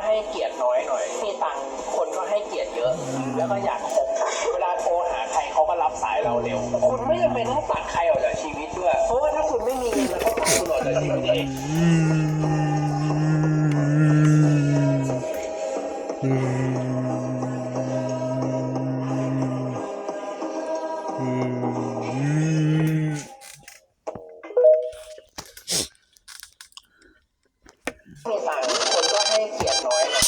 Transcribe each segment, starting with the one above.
ให้เกียรติน้อยหน่อยมีตังค์คนก็ให้เกียรติเยอะแล้วก็อยากคบเวลาโทรหาใครเขาก็รับสายเราเร็วคุณไม่จำเป็นต้องตัดใครออกจากชีวิตด้วยเพราะว่าถ้าคุณไม่มีเงินแล้วก็ตัดคุณออกจากชีวิตเองมีตังค์คนก็ให้เกียรติน้อยหน่อย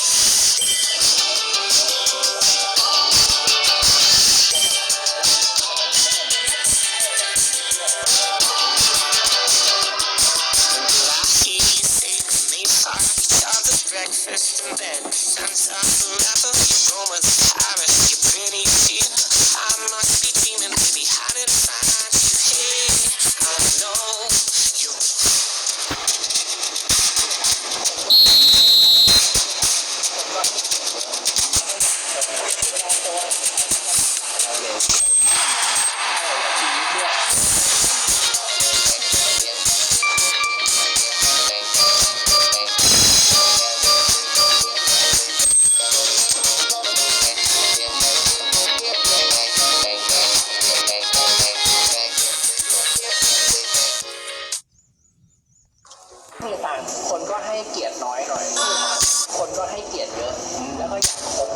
Breakfast in bed, sun's up, apple, aromas, Paris, you're pretty cute. I must be dreaming, baby, how did I find you here? I know you.มีตังค์คนก็ให้เกียรติน้อยหน่อยคนก็ให้เกียรติเยอะแล้วก็อยากคบ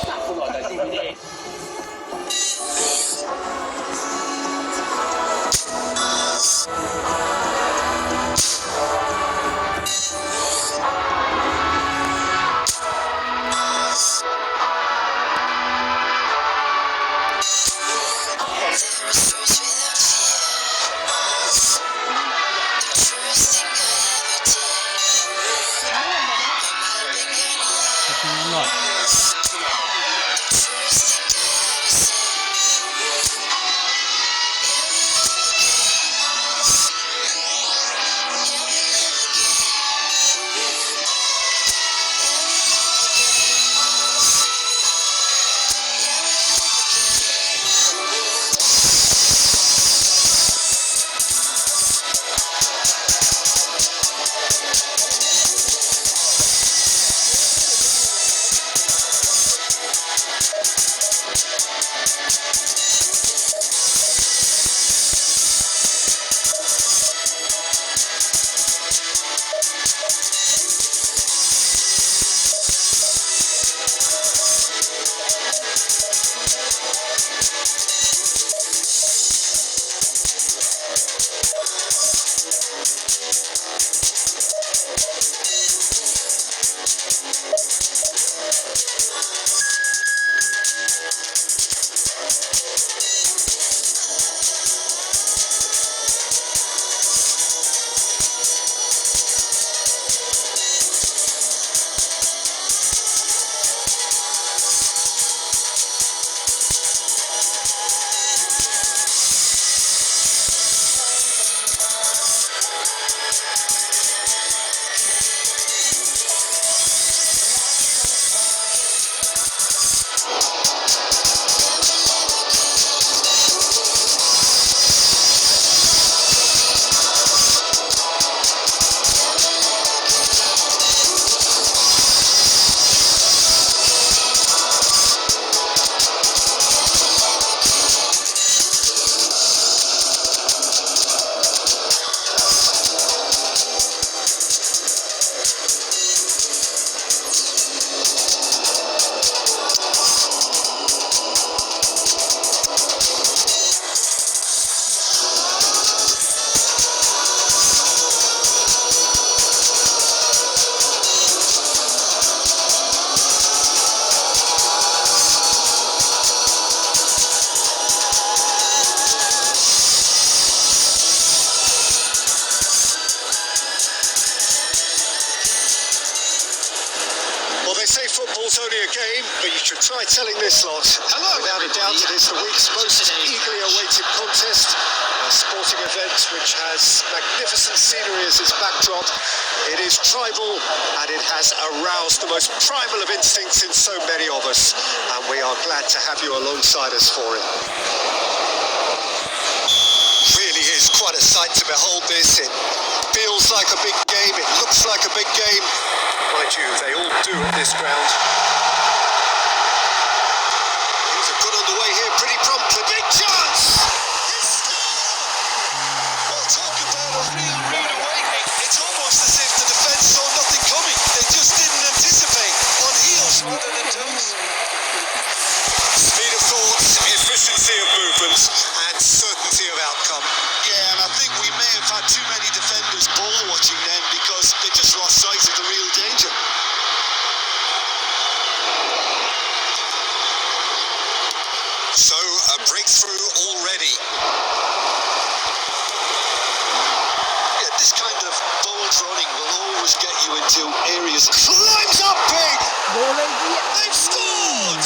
ตัดคุณออกจากชีวิตเองFootball's only a game, but you should try telling this lot. Hello, without a doubt, it is the week's most eagerly awaited contest. A sporting event which has magnificent scenery as its backdrop. It is tribal and it has aroused the most primal of instincts in so many of us. And we are glad to have you alongside us for it. Really is quite a sight to behold. this. It feels like a big game. It looks like a big game. Mind you, they all do at this ground. Things have got underway here pretty promptly. Big chance! Well, talk about a real rude awakening. It's almost as if the defence saw nothing coming. They just didn't anticipate. On heels rather than toes. Speed of thought, efficiency of movement, and certainty of outcome. Yeah, and I think we may have had too many defenders ball watching then because they just lost sight of the real danger. So, a breakthrough already. Yeah, this kind of bold running will always get you into areas. Climbs up big! They've scored!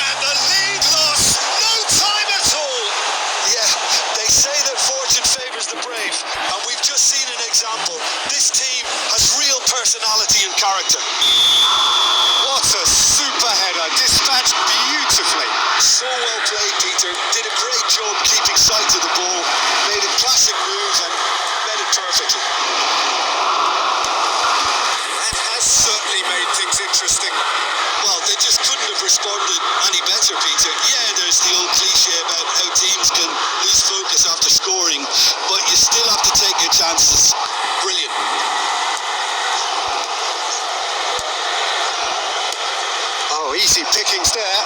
And the lead lost, no time at all. Yeah, they say that fortune favours the brave, and we've just seen an example. This team has real personality and character. What a super header, dispatched beautifully. So well played, Peter. Did a great job keeping sight of the ball, made a classic move and met it perfectly. That has certainly made things interesting. Well, they just couldn't have responded any better, Peter. Yeah, there's the old cliche about how teams can lose focus after scoring, but you still have to take your chances. Brilliant. Oh, easy pickings there.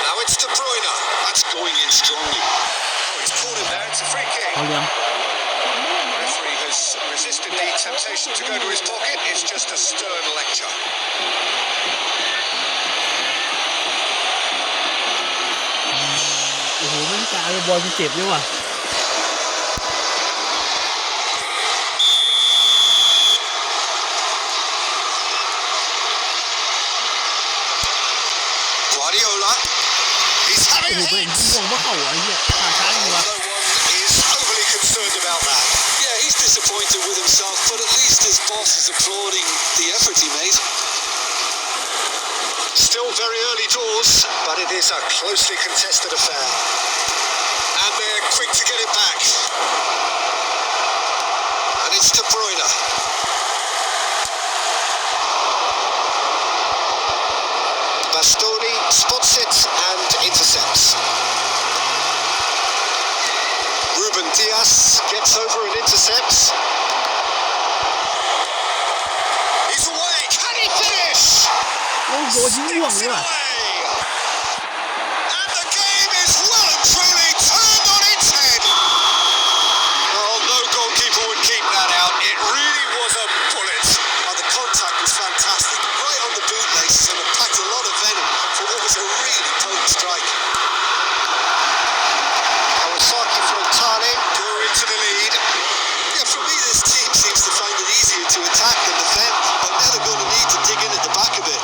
Now it's De Bruyne. That's going in strongly. Oh, he's caught him there. It's a free kick. เอายัง Referee has resisted the temptation to go to his pocket. It's just a stern lecture. โอ้โหมันกลายเป็นบอลที่เจ็บด้วยว่ะ Guardiola. He's โอ้ having โห a เป็น hit. ห่วงว่าเขาไอ้เหี้ยขาช้าอยู่วะ No one is overly concerned about that. Yeah, he's disappointed with himself, but at least his boss is applauding the effort he made. Still very early doors, but it is a closely contested affair. And they're quick to get it back. And it's De Bruyne. Bastoni spots it and intercepts. Ruben Diaz gets over and intercepts. He's away. Can he finish? โอ้โหโดนทิ้งห่วงเลยว่ะ And the game is well and truly turned on its head. Well, no goalkeeper would keep that out. It really was a bullet. The contact was fantastic. Right on the bootlaces, and it packed a lot of venom for what was a really potent strike. Kawasaki Frontale go into the lead. Yeah, for me, this team seems to find it easier to attack than defend, but now they're going to need to dig in at the back a bit.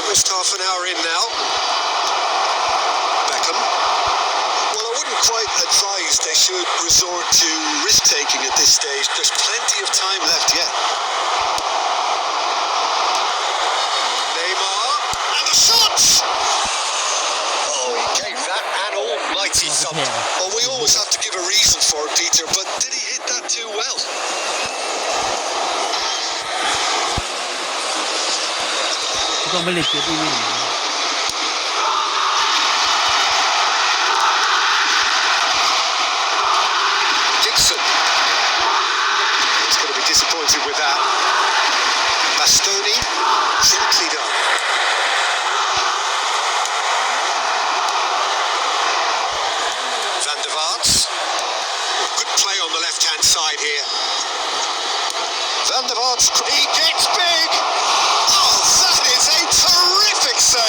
Almost half an hour in now. Beckham. Well, I wouldn't quite advise they should resort to risk-taking at this stage. There's plenty of time left yet. Neymar. And the shot! Oh, he gave that an almighty thump. Well, we always have to give a reason for it, Peter, but did he hit that too well? ต้องไปเล่นเกมอีก Dixon. He's going to be disappointed with that. Bastoni. Simply done. Van der Vaart. Good play on the left-hand side here. Van der Vaart. He gets big. Oh, that is a terrific save.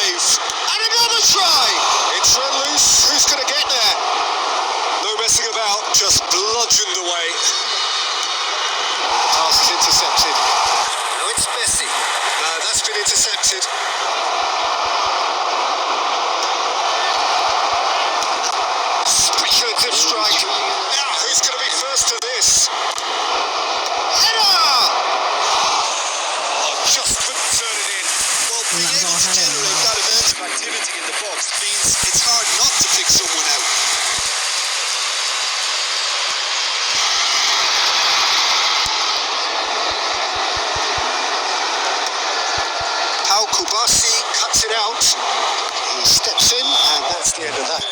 out. He steps in, and that's the end of that.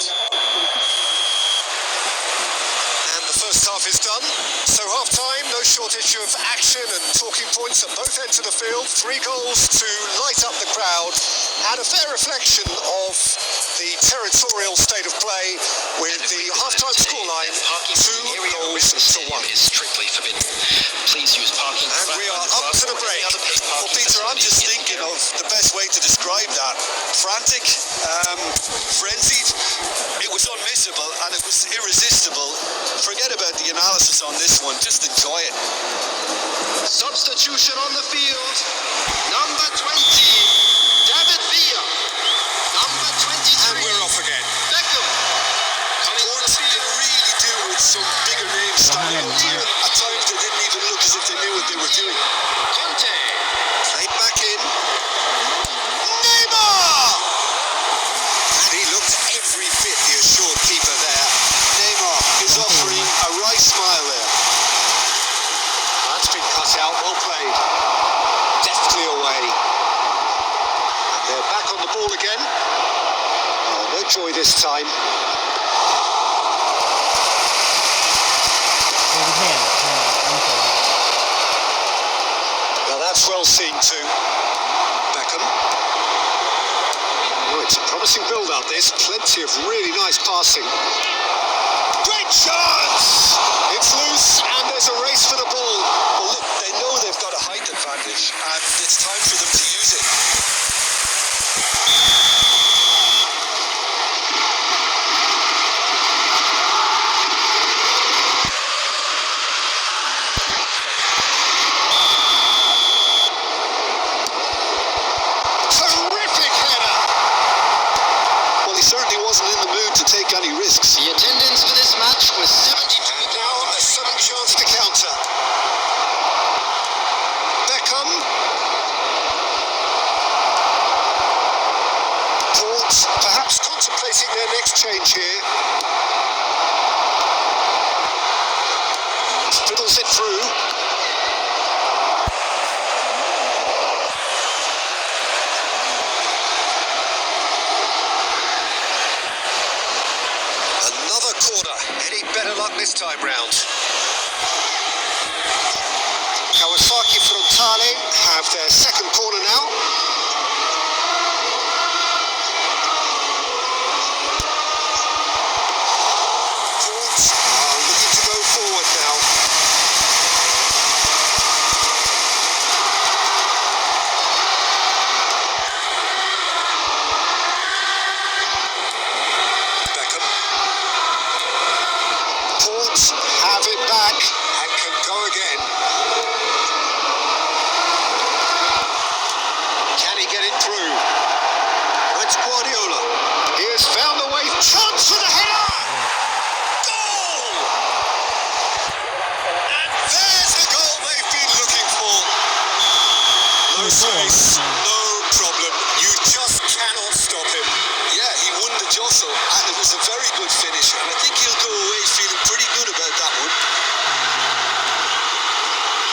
And the first half is done. So half-time, no shortage of action and talking points at both ends of the field. 3 goals to light up the crowd, and a fair reflection of the territorial state of play with the half-time scoreline 2 goals to 1. Is strictly forbidden. Please use parking. And we are up to the break. Well, Peter, I'm just thinking of the best way to describe that. Frantic, frenzied. It was unmissable and it was irresistible. Forget about the analysis on this one. Just enjoy it. Substitution on the field. Number 20, David Villa. Number 23. And we're off again. Beckham. Ports can really do with some bigger name style. Even at times they didn't even look as if they knew what they were doing. Conte. Played back in. Neymar! And he looked every bit the assured keeper there. Neymar is offering a wry smile there. That's been cut out, well played. Deftly away. And they're back on the ball again. Oh, no joy this time. Now that's well seen too. Beckham. Oh, it's a promising build-up this. Plenty of really nice passing. Great chance! It's loose and there's a race for the ball. Well, look, they know they've got a height advantage and it's time for them to use it. Terrific header! Well, he certainly wasn't in the mood to take any risks. The attendance for this match was 72. And now a sudden chance to counter. Beckham. Port perhaps contemplating their next change here. Fiddles it through. Another corner. Any better luck this time round? Kawasaki Frontale have their second corner now. Port are looking to go forward now. Beckham. Port have it back and can go again. Can he get it through? It's Guardiola. He has found a way. Chance for the header! Goal! And there's the goal they've been looking for. No space, no problem. You just cannot stop him. Yeah, he won the jostle and it was a very good finish. And I think he'll go away feeling pretty good about that one.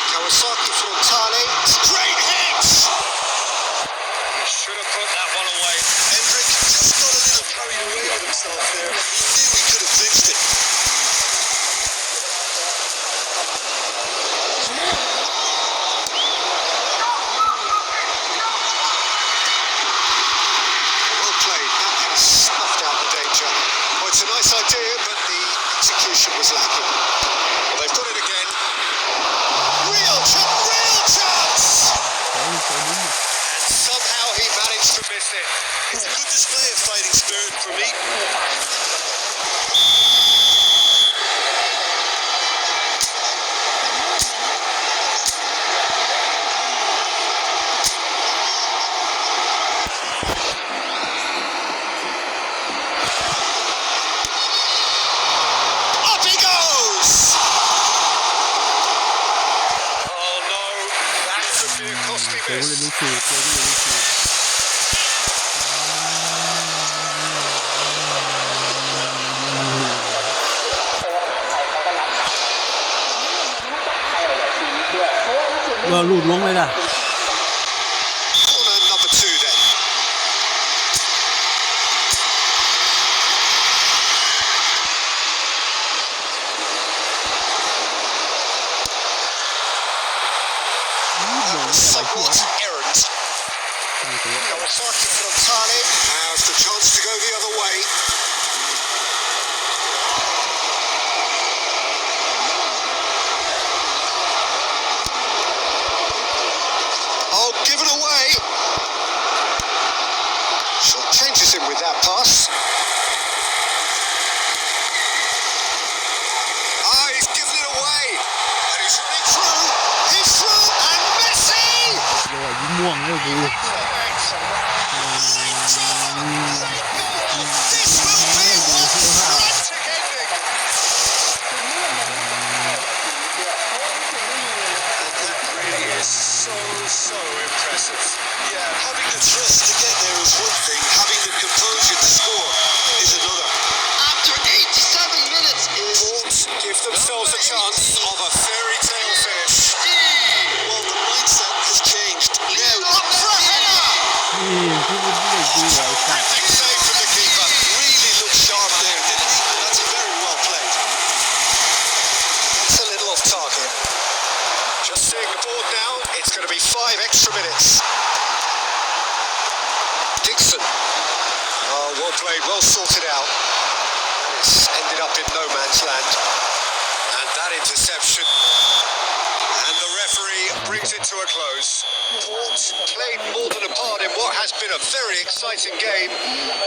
Kawasaki Frontale. Straight hit! He should have put that one away. Hendrick just got a little carried away with himself there. He knew he could have clinched it. Well played. That has snuffed out the danger. Well, it's a nice idea, but the execution was lacking. Well, they've got it again. Real chance! And somehow he managed to miss it. It's a good display of fighting spirit for me. Up he goes! Oh no, that could be a costly เดี๋ยว miss. เลยดูสูตรเดี๋ยวเลยดูสูตร ว่าลูดลงเลยล่ะ Corner number 2 then. with that pass. He's given it away. And he's running through. He's through. And Messi! เดี๋ยวยิ้มม่วงเลยกู This will be a frantic ending. And that really is so impressive. Yeah, having the trust to get there is one thing. Having the composure to score is another. After 87 minutes is Ports give themselves a chance of a fairy tale finish. well, the mindset has changed. Now, Up for a header! นี่ที่มันไม่ได้ดูไอ้สัตว์ Big save from the keeper. really looked sharp there, didn't he? That's very well played. That's a little off target. Just seeing the board now, it's going to be 5 extra minutes. Dixon. Oh, well played, well sorted out. It's ended up in no man's land. And that interception. And the referee brings it to a close. Port played more than a part in what has been a very exciting game.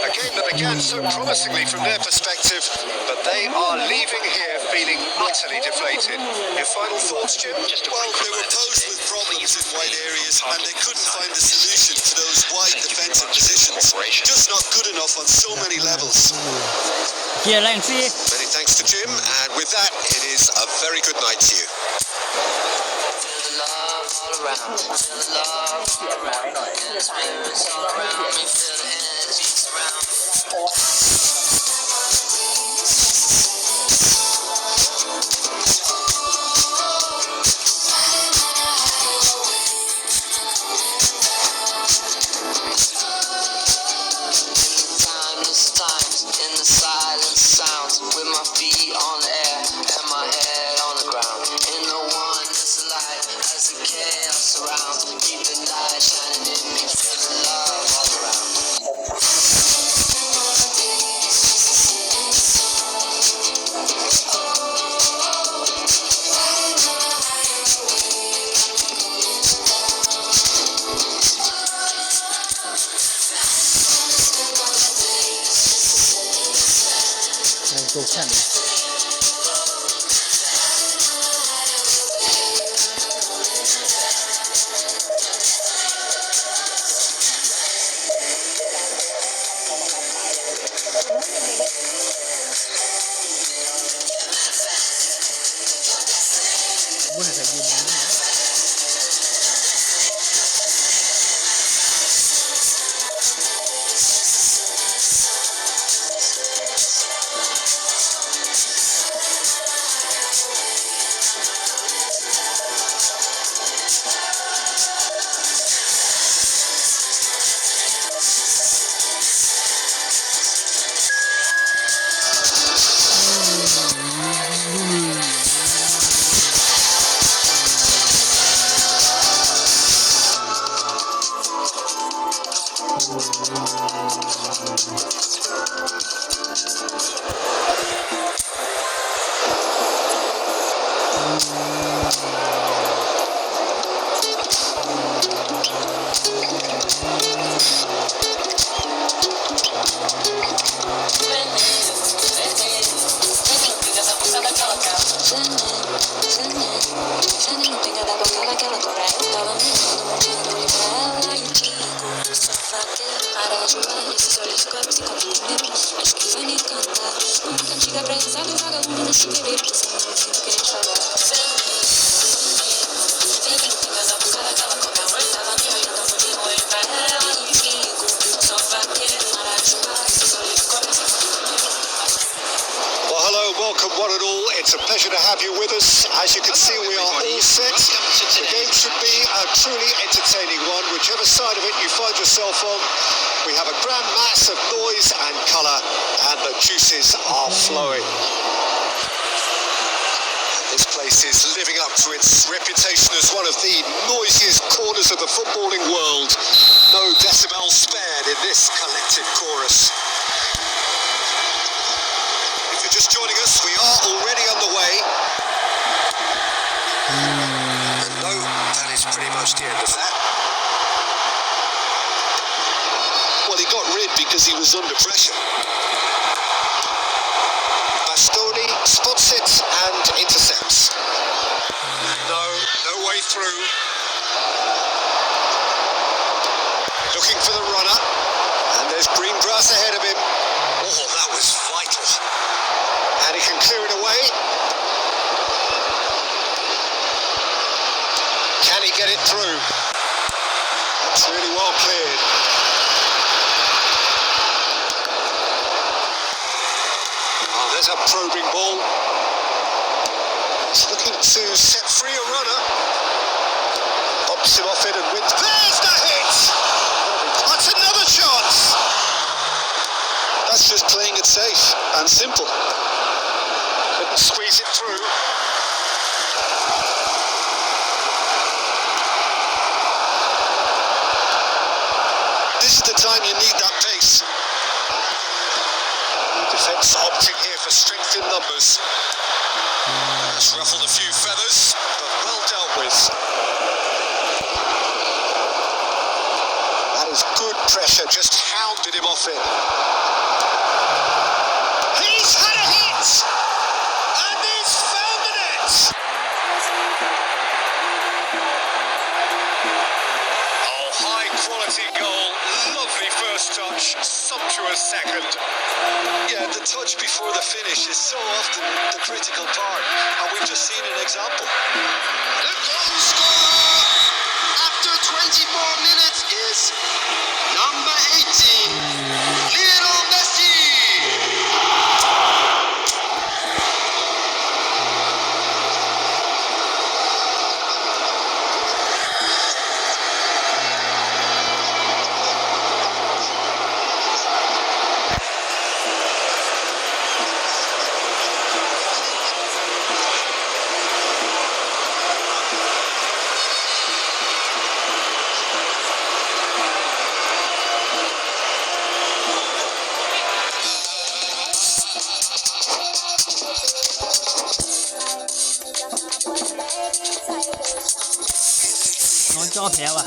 A game that began so promisingly from their perspective, but they are leaving here feeling utterly deflated. Your final thoughts, Jim? Well, they were posed with problems in wide areas and they couldn't find the solution to those wide defensive positions. Just not good enough on so many levels. เคลียร์แรงสิ Many thanks to Jim, and with that, it is a very good night to you. Feel the love all around. Feel the love all around. Feel the spirits all around me. Feel the energy surround me. Timeless times, in the silent sounds, with my feet on the air and my head on the ground. In the oneness of light, as the chaos surrounds, keep the light shining in me, feel the love all around. Instruction. Bukan kayak gini. Welcome one and all. It's a pleasure to have you with us. As you can see, we are all set. The game should be a truly entertaining one. Whichever side of it you find yourself on, we have a grand mass of noise and colour, and the juices are flowing. This place is living up to its reputation as one of the noisiest corners of the footballing world. No decibel spared in this collective chorus. If you're just joining us, we are already underway. And no, that is pretty much the end of that. Well, he got rid because he was under pressure. Bastoni spots it and intercepts. No way through. Looking for the runner, and there's green grass ahead of him. Oh, that was vital. And he can clear it away. Can he get it through? That's really well cleared. Oh, there's a probing ball. He's looking to set free a runner. Pops him off it and wins. There's the hit! That's another chance! That's just playing it safe and simple. Couldn't squeeze it through. This is the time you need that pace. Defence opting here for strength in numbers. It's ruffled a few feathers, but well dealt with. That is good pressure, just hounded him off it. He's had a hit! And he's found the net! Oh, high quality goal. Lovely first touch, sumptuous second. Yeah, the touch before the finish is so often the critical part, and we've just seen an example. The goal scorer after 24 minutes is number 18, Lionel Messi. nón จอแพ้ว่ะ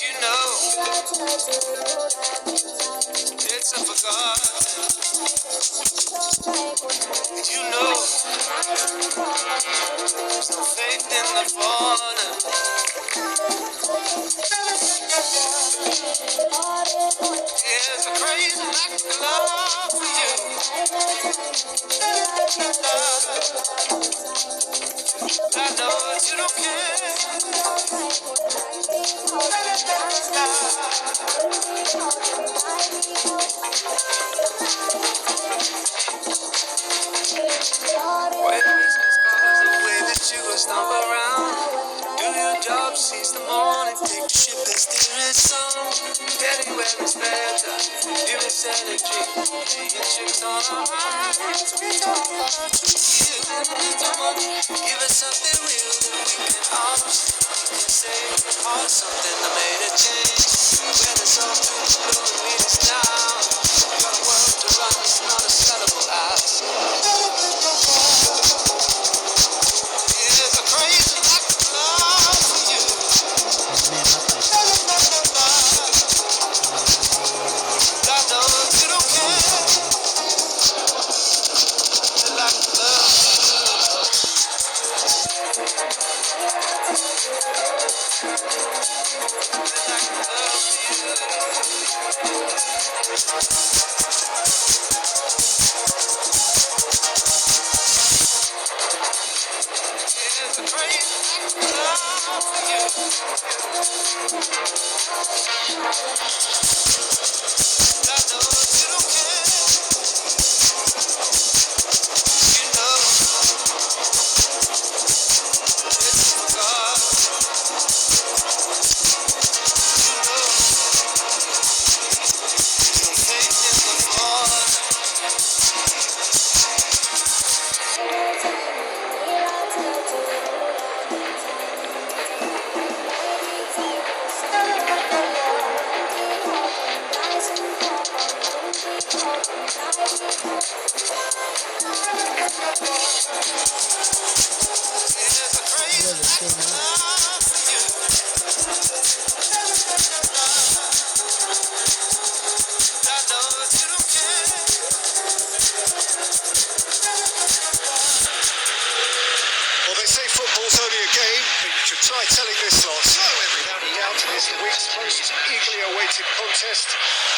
You know, it's a forgotten. You know, there's no faith in the fallen. It's a crazy act of love for you. I know that you don't care. Stomp around, do your job, seize the morning, take the ship and steer it some. Getting where it's better, give it energy, laying chicks on our minds. We talk about you, give us something real that we can honest. And say it's hard, something that made a change. When it's all too blue and we is down, got a world to run, it's not a sellable house. Well, they say football's only a game, but you should try telling this lot. Without a doubt, it is the week's most eagerly awaited contest.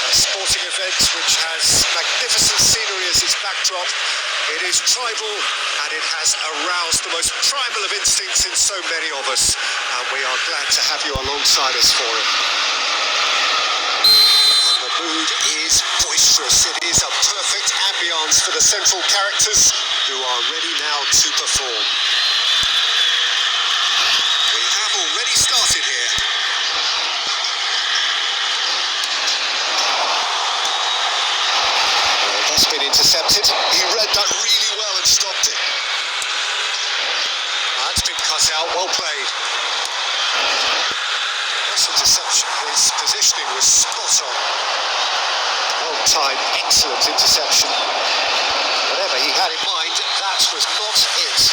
A sporting event which has magnificent scenery as its backdrop. It is tribal and it has aroused the most primal of instincts in so many of us. And we are glad to have you alongside us for it. And the mood is boisterous. It is a perfect ambience for the central characters who are ready now to perform. We have already started here. That's been intercepted. He read that really well and stopped it. That's been cut out. Well played. Nice interception. His positioning was spot on. Well timed. Excellent interception. Whatever he had in mind, that was not it.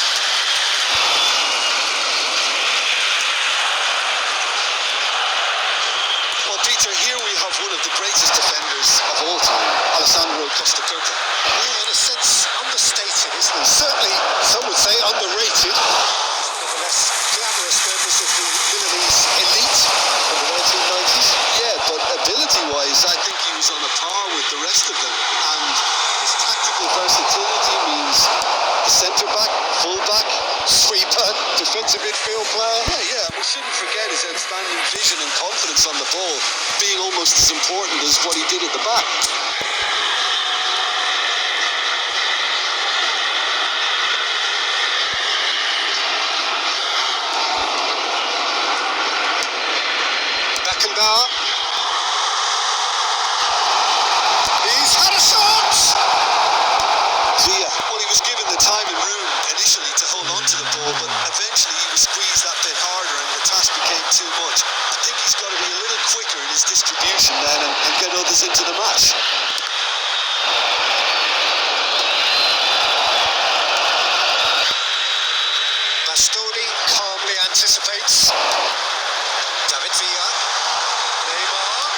Well, Peter, here we have one of the greatest defenders of all time, Alessandro Costa Coca. Yeah, in a sense, understated, isn't he? Certainly, some would say underrated. One of the less glamorous members of the Milanese elite of the 1990s. Yeah, but ability-wise, I think he was on a par with the rest of them. And his tactical versatility means the centre-back, full-back, sweeper, defensive midfield player. Yeah, we shouldn't forget his outstanding vision and confidence on the ball, being almost as important as what he did at the back. Beckenbauer. He's had a shot! Villa. Well, he was given the time and room initially to hold on to the ball, but eventually he was squeezed that bit harder and the task became too much. I think he's got to be a little quicker in his distribution then and get others into the match. Bastoni calmly anticipates. David Villa. Neymar.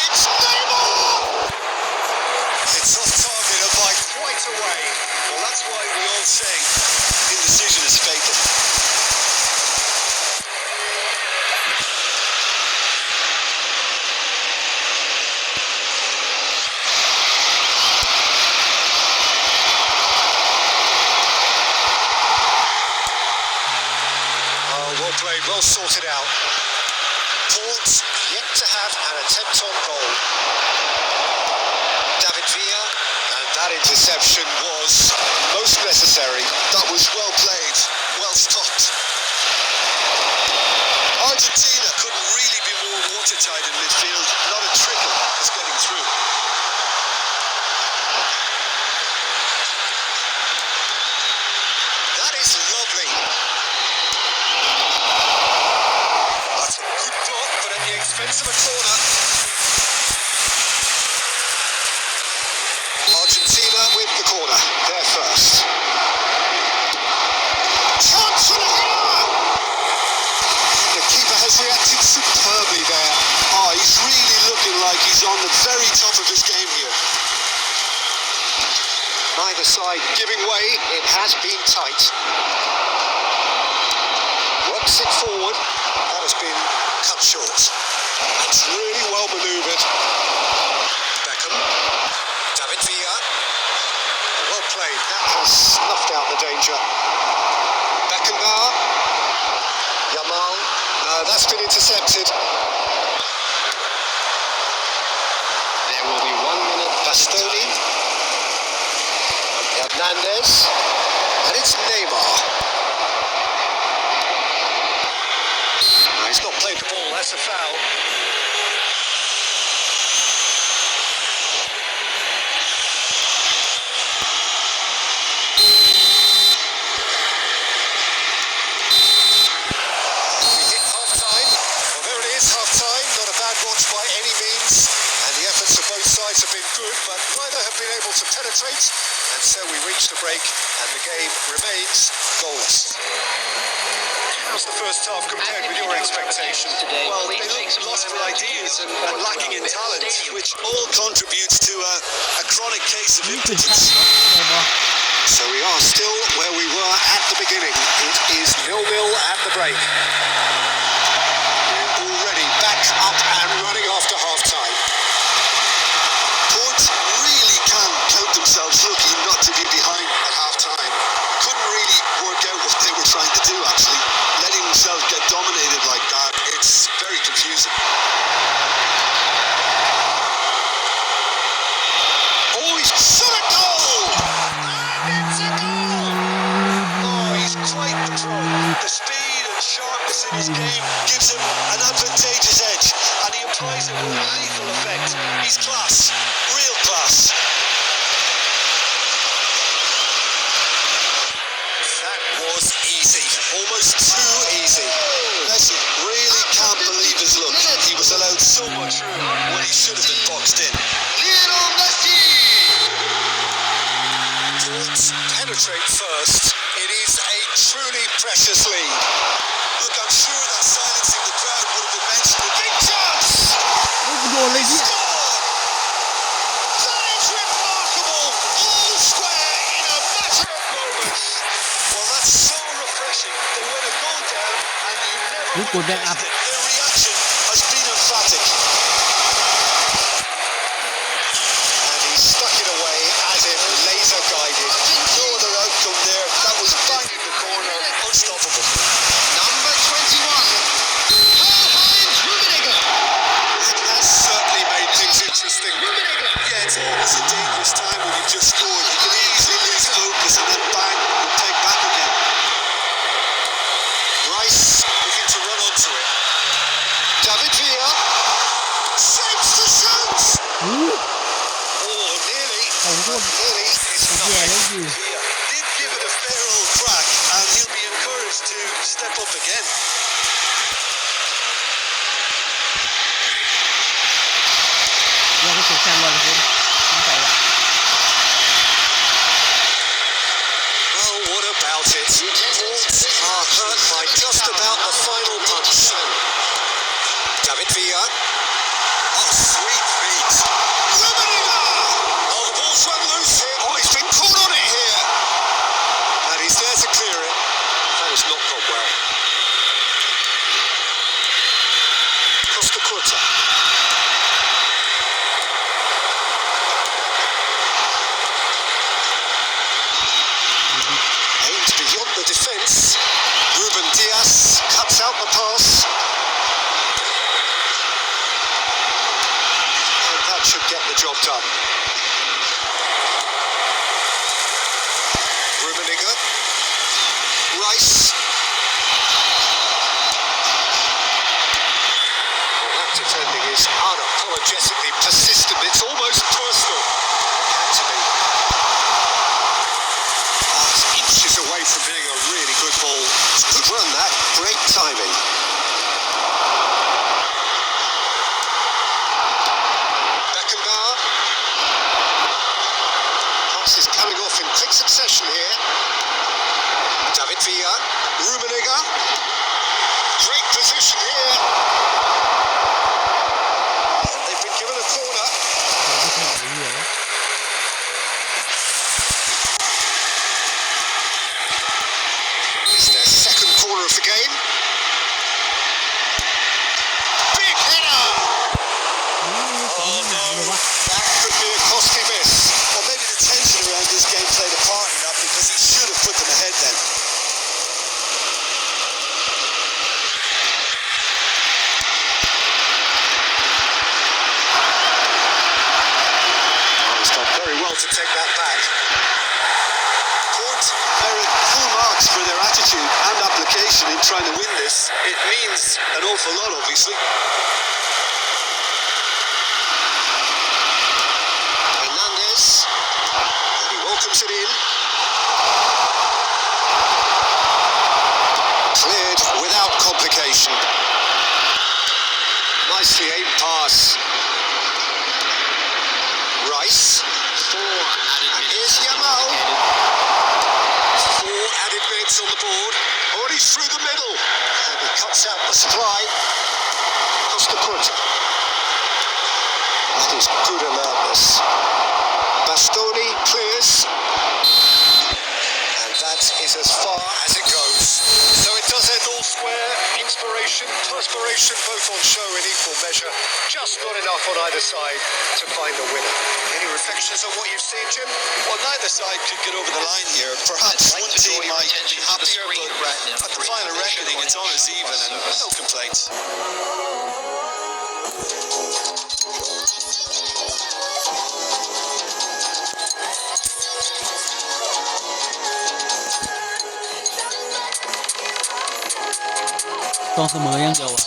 It's Neymar! It's off target and by quite a way. Well, that's why we all say indecision is fatal. Oh, well played, well sorted out. Port yet to have an attempt on goal. David Villa, and that interception was most necessary. That was well played, well stopped. Argentina couldn't really be more watertight in midfield. Not a trickle is getting through. That is lovely. That's a good block, but at the expense of a corner. Argentina with the corner. They're first. Chance for the header! The keeper has reacted superbly there. Oh, he's really looking like he's on the very top of his game here. Neither side giving way. It has been tight. Works it forward. That has been cut short. That's really well manoeuvred. Beckham. David Villa. Well played. That has snuffed out the danger. Beckenbauer. Yamal. No, that's been intercepted. There will be 1 minute. Bastoni. Hernandez. And it's Neymar. No, he's not played the ball. That's a foul. So we reach the break and the game remains goalless. How's the first half compared with your expectations? Well, they look lost for ideas and lacking in talent, which all contributes to a chronic case of นี่คือชัด impotence. เนาะได้บอ So we are still where we were at the beginning. It is 0-0 at the break. We're already back up and running after half-time. Port really can count themselves lucky not to be behind at half-time. Couldn't really work out what they were trying to do, actually. Letting themselves get dominated like that, it's very confusing. Oh, he's shot a goal! And it's a goal! Oh, he's quite the pro. The speed and sharpness in his game gives him an advantageous edge, and he applies it with lethal effect. He's class, real class. That was easy, almost too easy. Messi really can't believe his luck. He was allowed so much room when he should have been boxed in. Lionel Messi! Ports penetrate first. It is a truly precious lead. Look, I'm sure that silencing the crowd would have been mentioned. Big chance! โอ้กูโดนเลยเนี่ย That is remarkable! All square in a matter of moments. Well, that's so refreshing that when a goal down and you never Good would have back up. guessed it, their reaction has been emphatic. And he stuck it away as if laser guided. No other outcome there. That was bang in the corner, unstoppable. Number 21, Karl-Heinz Rummenigge. It has certainly made things interesting. Yeah, it's always a dangerous time when you've just scored. You can easily lose focus and then bang, you'll take back again. Rice looking to run onto it. David Villa shapes the chance. อู้ Oh, nearly. เขาโคตร Nearly. It's แย่ not. เลยคือ Villa did give it a fair old crack, and he'll be encouraged to step up again. เราก็เจ็บแซมเลยคุณตั้งใจละ Well, what about it? Ports are hurt by just about the final punch. David Villa. Oh, sweet feet. Rummenigge! Oh, the ball's run loose here. Oh, he's been caught on it here. And he's there to clear it. That has not gone well. Costa Curta. Aims beyond the defence. Ruben Diaz cuts out the pass. And that should get the job done. Rummenigge. Rice. Well, that defending is unapologetically persistent. It's almost personal. Had to be. Oh, it's inches away from being a really good ball. It's a good run, that. Great timing. Beckenbauer. Pass is coming off in quick succession here. David Villa. Rummenigge. Great position here. They've been given a corner. ไม่ใช่ไอ้เหี้ยนะ It's their second corner of the game. Big header! สองหนักเลยวะ That could be a costly miss. Or maybe the tension around this game played a part in that because he should have put them ahead then. Oh, he's done very well to take that back. Port merit full marks for their attitude and application in trying to win this. It means an awful lot, obviously. Hernandez, and he welcomes it in. Cleared without complication. Nicely aimed pass. Rice. And here's Yamal. board. Oh, he's through the middle. And he cuts out the supply. Costa Curta. That is good alertness. Bastoni clears. And that is as far as it goes. So it does end all square. Inspiration, perspiration, both on show in equal measure. Just not enough on either side to find the winner. Any reflections on what you've seen, Jim? Well, neither side could get over the line here. Perhaps one team might be happier, but at the final reckoning, it's all as even and no complaints. Còn เสมออย่างเดียวอะ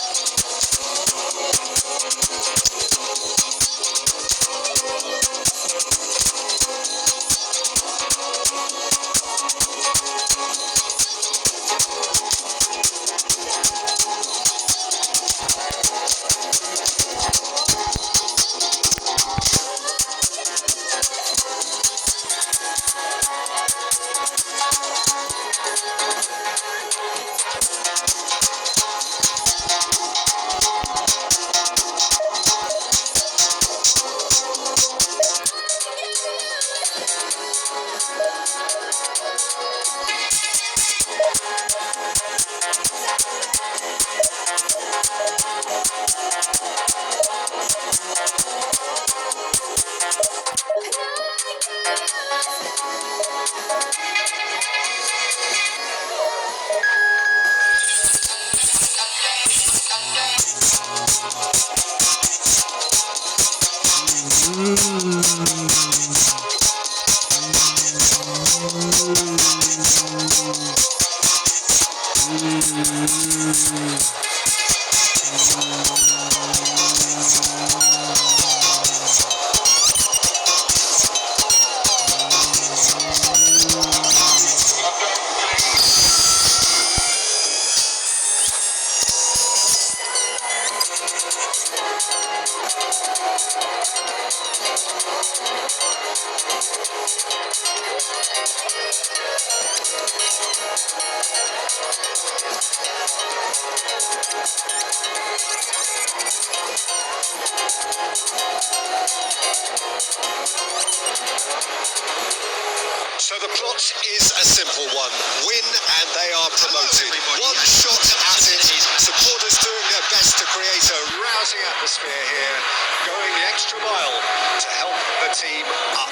So the plot is a simple one. Win and they are promoted. One shot at it. Supporters doing their best to create a rousing atmosphere here, going the extra mile to help the team up.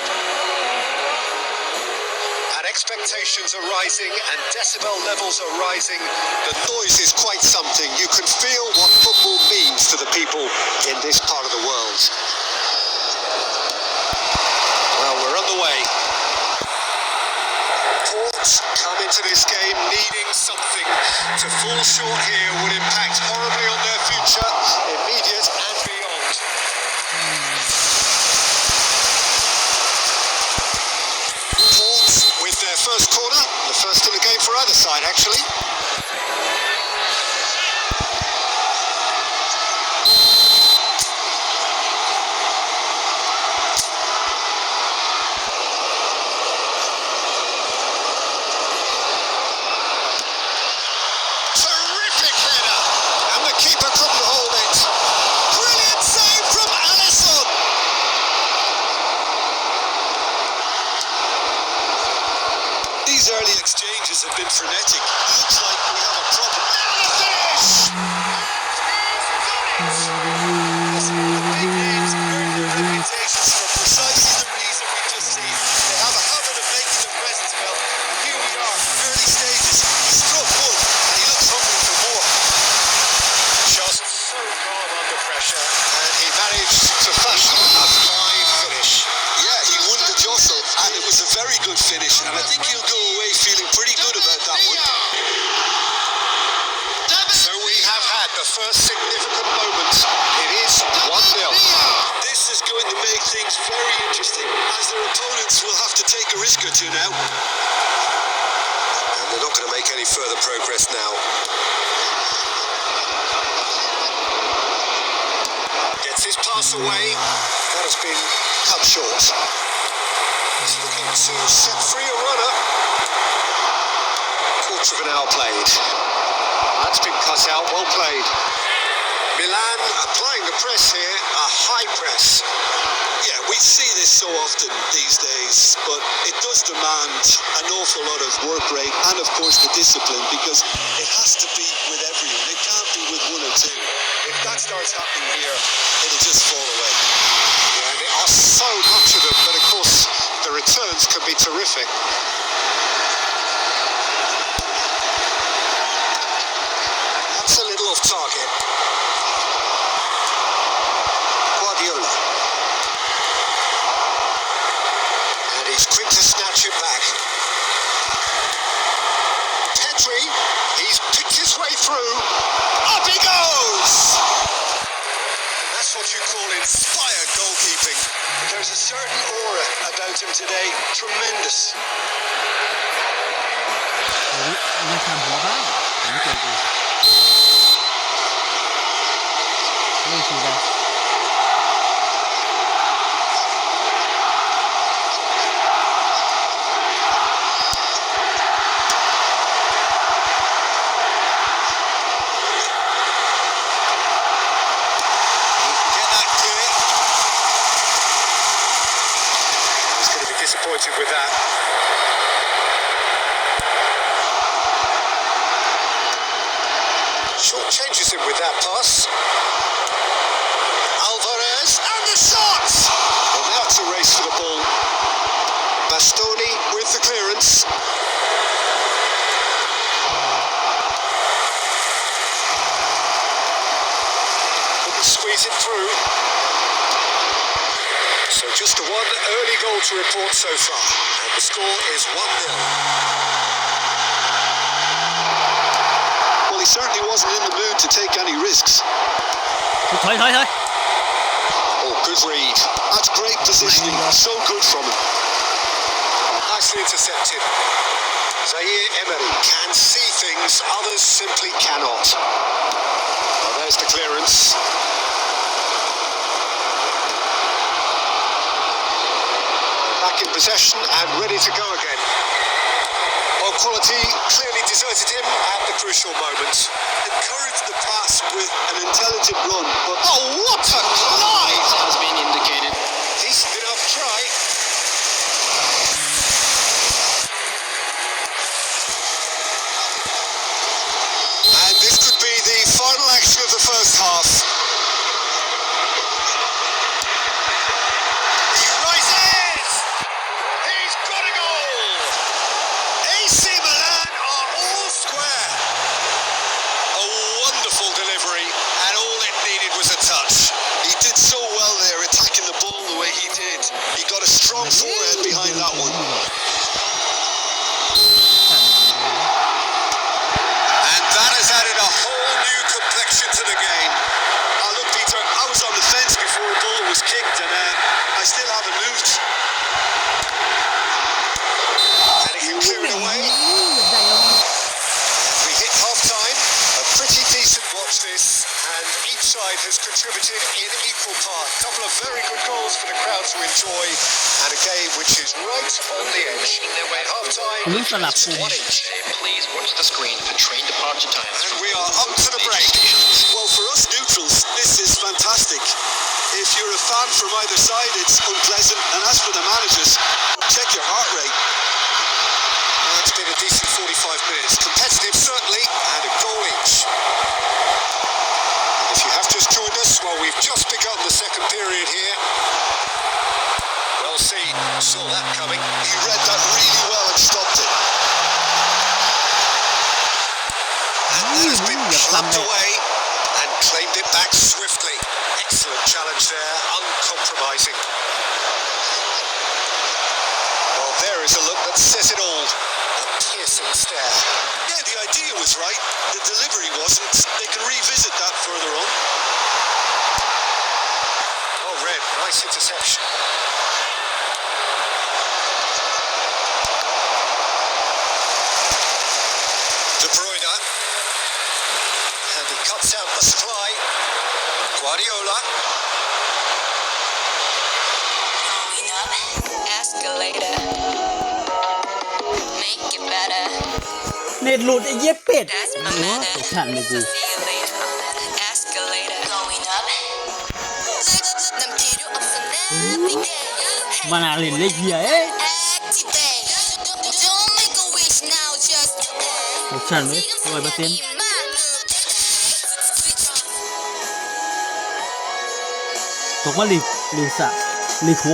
And expectations are rising and decibel levels are rising. The noise is quite something. You can feel what football means to the people in this part of the world. Well, we're on the way. Come into this game needing something. To fall short here would impact horribly on their future, immediate and beyond. Port with their first corner, the first in the game for either side actually. These early exchanges have been frenetic. Looks like we have a problem. And a finish! The big names earn their reputations for precisely the reason we just seen. They have a habit of making their presence felt. Here we are, early stages. He struck good, and he looks hungry for more. Just so calm under pressure, and he managed to fashion a fine finish. Yeah, he won the jostle, and it was a very good finish, and I think he'll go away feeling pretty good about that one. So we have had the first significant moment. It is 1-0. This is going to make things very interesting, as their opponents will have to take a risk or two now. And they're not going to make any further progress now. Gets his pass away. That has been cut short. He's looking to set free a runner. Quarter of an Foul played. That's been cut out. Well played. Milan applying the press here, a high press. Yeah, we see this so often these days, but it does demand an awful lot of work rate and, of course, the discipline, because it has to be with everyone. It can't be with one or two. If that starts happening here, it'll just fall away. Yeah, there are so much of them, but of course the returns can be terrific. That's a little off target. Guardiola. And he's quick to snatch it back. Pedri, he's picked his way through. Up he goes! That's what you call inspired goalkeeping. There's a certain aura about him today. Tremendous. ไม่ทำหัวบ้างผมเก่งอีกนี่คืออะไร Get that clear. He's going to be disappointed with that. Short changes him with that pass. Alvarez and the shot! Well, now it's a race for the ball. Bastoni with the clearance. Couldn't squeeze it through. So just one early goal to report so far. And the score is 1-0. Well, he certainly wasn't in the mood to take any risks. ถอย Oh, good read. That's great positioning. So good from him. Nicely intercepted. Zaire Emery can see things others simply cannot. Well, there's the clearance. Back in possession and ready to go again. Well, quality clearly deserted him at the crucial moment. Encouraged the pass with an intelligent run, but Oh, what a glide! Has been indicated. Decent enough try. And this could be the final action of the first half. He rises! He's got a goal! AC Milan are all square. a wonderful delivery, and all it needed was a touch. He did so well there, attacking the ball the way he did. He got a strong forehead behind that one. And that has added a whole new complexion to the game. Look, Peter, I was on the fence before the ball was kicked, and I still haven't moved. And he can clear it away. We hit half-time. A pretty decent watch this, and each side has contributed in equal part. A couple of very good goals for the crowd to enjoy, and a game which is right on the edge. At half-time, ลุ้นสลับกลุ่ม Please watch the screen for train departure times. and we are up to the break. Well, for us neutrals, this is fantastic. If you're a fan from either side, it's unpleasant. And as for the managers, check your heart rate. Well, it's been a decent 45 minutes. Competitive, certainly, and a goal each. If you have just joined us, well, we've just begun the second period here. Well seen. Saw that coming. He read that really well and stopped it. And that has been clubbed away and claimed it back swiftly. Excellent challenge there, uncompromising. Well, there is a look that says it all. A piercing stare. Yeah, the idea was right. The delivery wasn't. They can revisit that further on. Well read, nice interception. De Bruyne. And he cuts out the supply. Guardiola. Growing up, escalator, make it better. เน็ตหลุดไอ้เหี้ยเป็ดโอ้ตกชั้นเลยกู มานาเล่นเล็กเหี้ยเอ้ยตกชั้นเลย100%ตกมาลีกสะลีก6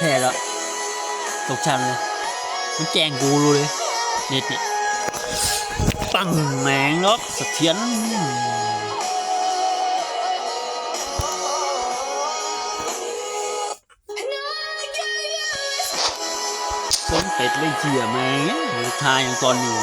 แพ้แล้วตกชั้นเลยมันแกล้งกูรู้เลยเน็ตเนี่ยปังแมงเนาะสะเทียนส้นเป็ดเลยเหี้ยแมงทายอย่างตอนนี้